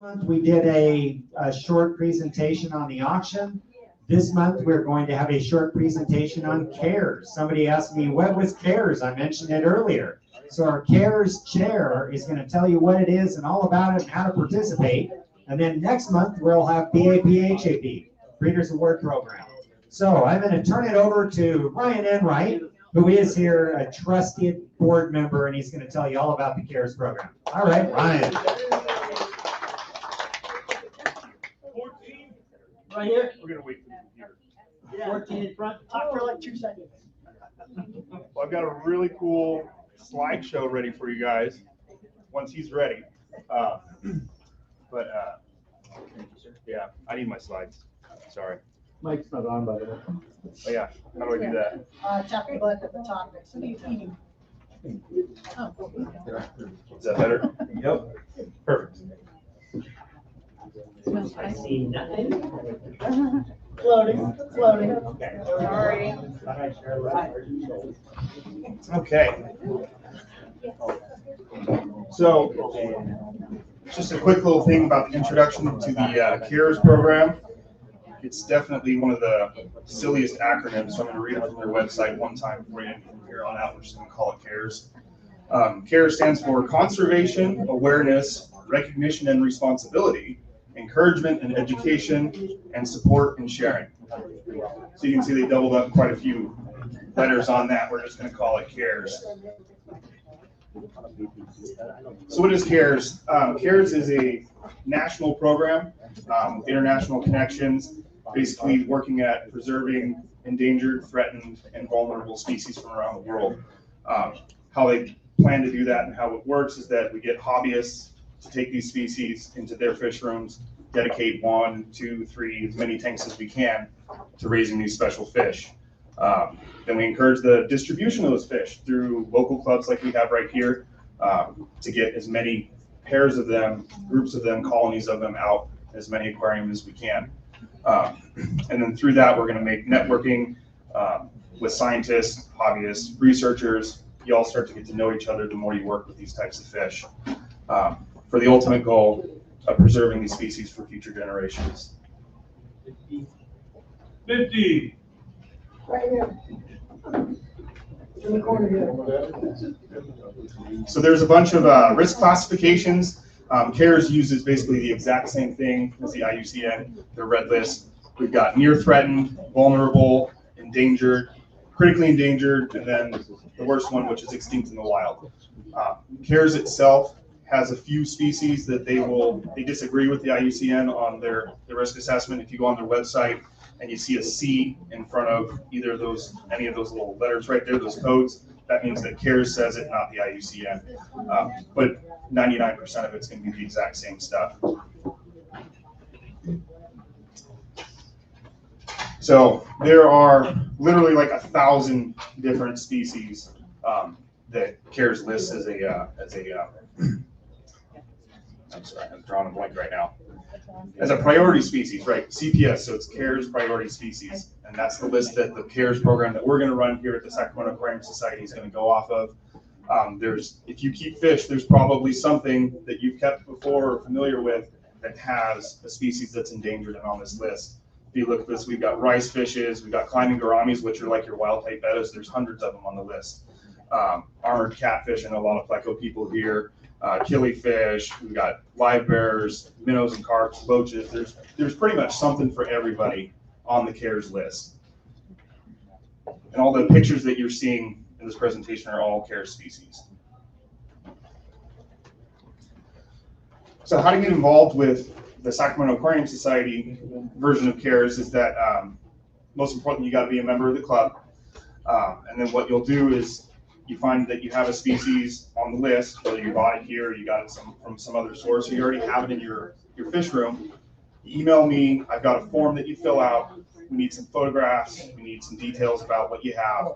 month we did a short presentation on the auction. This month we're going to have a short presentation on CARES. Somebody asked me, what was CARES? I mentioned it earlier. So our CARES chair is going to tell you what it is and all about it and how to participate. And then next month we'll have BAPHAP, Breeders Award Program. So I'm going to turn it over to Ryan Enright, who is here, a trusted board member, and he's going to tell you all about the CARES program. All right, Ryan. Right here? We're gonna wait for the computer. Yeah. 14 in front. Talk for like 2 seconds. Well, I've got a really cool slideshow ready for you guys once he's ready. Yeah, I need my slides. Sorry. Mike's not on, by the way. Oh yeah, how do I do that? Tap the button at the top next to the eating. Is that better? Yep. Perfect. I see nothing. Floating. Okay. Sorry. Okay. So, just a quick little thing about the introduction to the CARES program. It's definitely one of the silliest acronyms, so I'm going to read it from their website one time for you. From here on out, we're just going to call it CARES. CARES stands for Conservation, Awareness, Recognition and Responsibility, Encouragement and Education, and Support and Sharing. So you can see they doubled up quite a few letters on that. We're just going to call it CARES. So what is CARES? CARES is a national program with international connections, basically working at preserving endangered, threatened, and vulnerable species from around the world. How they plan to do that and how it works is that we get hobbyists to take these species into their fish rooms, dedicate 1, 2, 3, as many tanks as we can to raising these special fish. Then we encourage the distribution of those fish through local clubs like we have right here to get as many pairs of them, groups of them, colonies of them out, as many aquariums as we can. And then through that, we're going to make networking with scientists, hobbyists, researchers. You all start to get to know each other the more you work with these types of fish for the ultimate goal of preserving these species for future generations. 50. Right here. In the corner here. So there's a bunch of risk classifications. CARES uses basically the exact same thing as the IUCN, their red list. We've got near threatened, vulnerable, endangered, critically endangered, and then the worst one, which is extinct in the wild. CARES itself has a few species that they disagree with the IUCN on their risk assessment. If you go on their website and you see a C in front of either of those, any of those little letters right there, those codes, that means that CARES says it, not the IUCN. But 99% of it's going to be the exact same stuff. So there are literally like 1,000 different species that CARES lists as a I'm sorry, I'm drawing a blank right now. As a priority species, right? CPS, so it's CARES priority species. And that's the list that the CARES program that we're going to run here at the Sacramento Aquarium Society is going to go off of. If you keep fish, there's probably something that you've kept before or familiar with that has a species that's endangered and on this list. If you look at this, we've got rice fishes, we've got climbing gouramis, which are like your wild type bettas. There's hundreds of them on the list. Armored catfish, and a lot of pleco people here. Killifish, we've got live bears, minnows and carps, loaches. There's pretty much something for everybody on the CARES list. And all the pictures that you're seeing in this presentation are all CARES species. So how to get involved with the Sacramento Aquarium Society version of CARES is that most important, you got to be a member of the club. And then what you'll do is you find that you have a species on the list, whether you bought it here or you got it from some other source, or you already have it in your fish room. You email me. I've got a form that you fill out. We need some photographs. We need some details about what you have.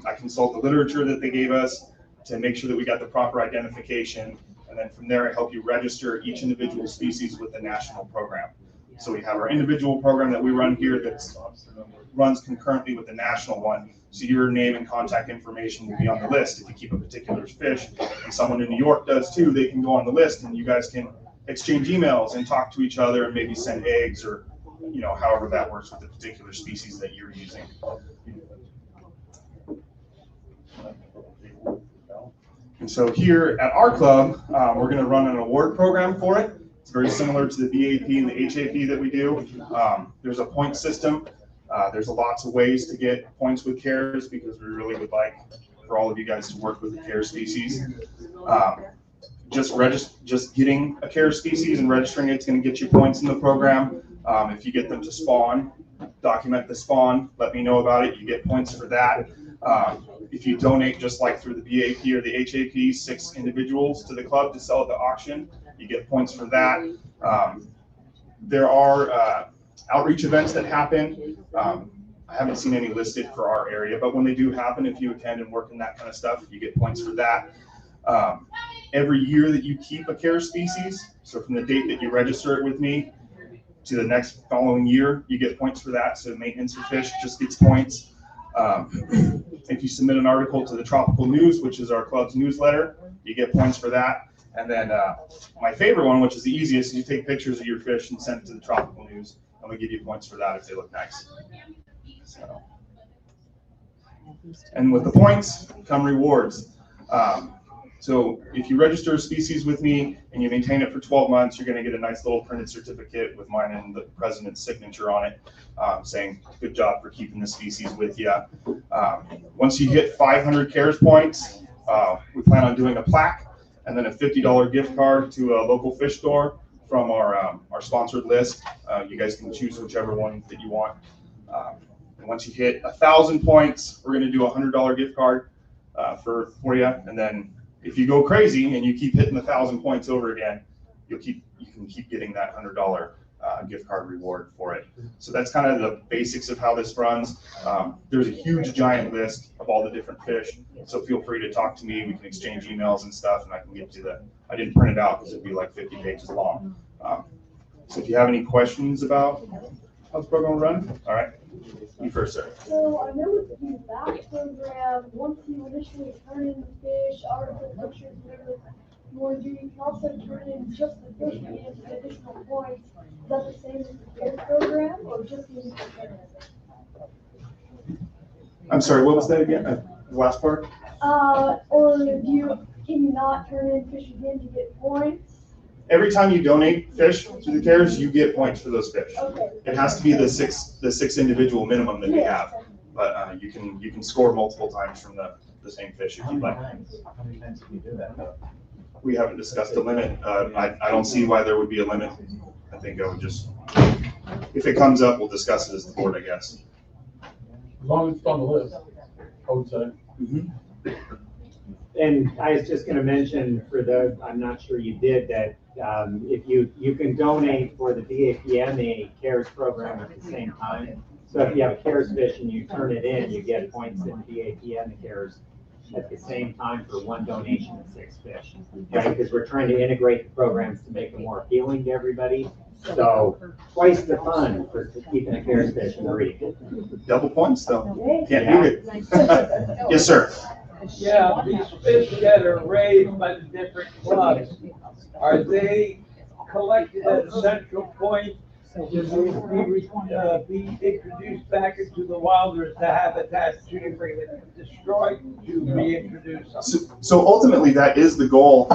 I consult the literature that they gave us to make sure that we got the proper identification. And then from there, I help you register each individual species with the national program. So we have our individual program that we run here that runs concurrently with the national one. So your name and contact information will be on the list. If you keep a particular fish and someone in New York does too, they can go on the list and you guys can exchange emails and talk to each other and maybe send eggs or, you know, however that works with the particular species that you're using. And so here at our club, we're going to run an award program for it. It's very similar to the BAP and the HAP that we do. There's a point system. There's lots of ways to get points with CARES because we really would like for all of you guys to work with the CARES species. Just getting a CARES species and registering it's going to get you points in the program. If you get them to spawn, document the spawn, let me know about it. You get points for that. If you donate, just like through the BAP or the HAP, 6 individuals to the club to sell at the auction, you get points for that. There are outreach events that happen. I haven't seen any listed for our area, but when they do happen, if you attend and work in that kind of stuff, you get points for that. Every year that you keep a CARES species, so from the date that you register it with me to the next following year, you get points for that. So maintenance for fish just gets points. If you submit an article to the Tropical News, which is our club's newsletter, you get points for that. And then my favorite one, which is the easiest, is you take pictures of your fish and send it to the Tropical News, and we give you points for that if they look nice. So. And with the points come rewards. So if you register a species with me and you maintain it for 12 months, you're going to get a nice little printed certificate with mine and the president's signature on it, saying good job for keeping the species with you. Once you hit 500 CARES points, we plan on doing a plaque and then a $50 gift card to a local fish store from our sponsored list. You guys can choose whichever one that you want. And once you hit 1,000 points, we're going to do a $100 gift card for you. And then if you go crazy and you keep hitting the 1,000 points over again, you can keep getting that $100 gift card reward for it. So that's kind of the basics of how this runs. There's a huge giant list of all the different fish. So feel free to talk to me. We can exchange emails and stuff, and I can get you I didn't print it out because it'd be like 50 pages long. So if you have any questions about how the program will run, all right. You first, sir. So I know with the back program, once you initially turn in the fish, article pictures, whatever you want to do, you can also turn in just the fish and get some additional points. Is that the same as the CARES program or just the initial turn in? I'm sorry, what was that again? The last part? Or can you not turn in fish again to get points? Every time you donate fish to the CARES, you get points for those fish. Okay. It has to be the six individual minimum that we have, but you can score multiple times from the same fish if you'd like. How many times can you do that though? We haven't discussed a limit. I don't see why there would be a limit. I think I would just, if it comes up, we'll discuss it as the board, I guess. As long as it's on the list, I would say. And I was just going to mention for those, I'm not sure you did, that if you can donate for the BAP and the CARES program at the same time. So if you have a CARES fish and you turn it in, you get points in the BAP and the CARES at the same time for one donation of 6 fish. Right? Because we're trying to integrate the programs to make them more appealing to everybody. So twice the fun for keeping a CARES fish and breeding. Double points though. Can't beat it. Yes, sir. Yeah, these fish that are raised by the different clubs, are they collected at a central point to be introduced back into the wild, or is the habitat too destroyed to reintroduce them? So ultimately, that is the goal.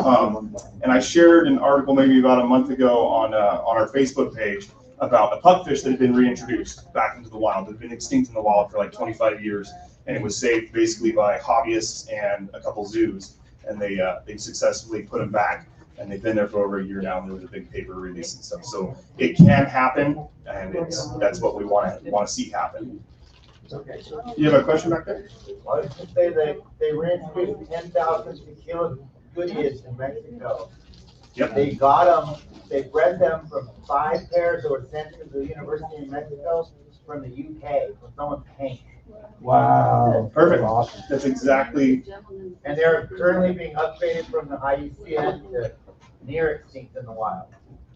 And I shared an article maybe about a month ago on our Facebook page about a pupfish that had been reintroduced back into the wild. It had been extinct in the wild for like 25 years. And it was saved basically by hobbyists and a couple zoos, and they successfully put them back, and they've been there for over a year now. And there was a big paper release and stuff, so it can happen, and that's what we want to see happen. Okay. You have a question back there? Well, I was gonna say they reintroduced 10,000 tequila goodies in Mexico. Yep. They got them. They bred them from 5 pairs that were sent to the University of Mexico from the UK from someone's tank. Wow. Perfect. That's exactly. And they're currently being upgraded from the IUCN to near extinct in the wild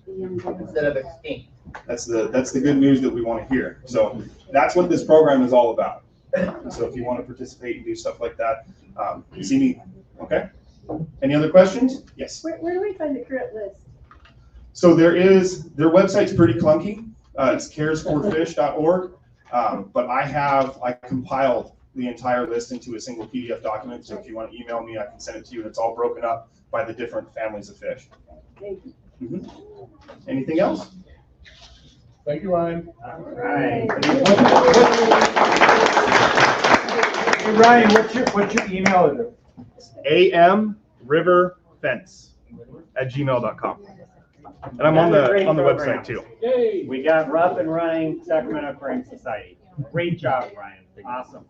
instead of extinct. That's the good news that we want to hear. So that's what this program is all about. So if you want to participate and do stuff like that, see me. Okay. Any other questions? Yes. Where do we find the current list? So their website's pretty clunky. It's caresforfish.org. But I compiled the entire list into a single PDF document. So if you want to email me, I can send it to you. It's all broken up by the different families of fish. Mhm. Anything else? Thank you, Ryan. All right. Hey, Ryan, what's your email address? amriverfence@gmail.com. And I'm on That's a great the program. website too. Yay. We got Rough and Running Sacramento Aquarium Society. Great job, Ryan. Awesome.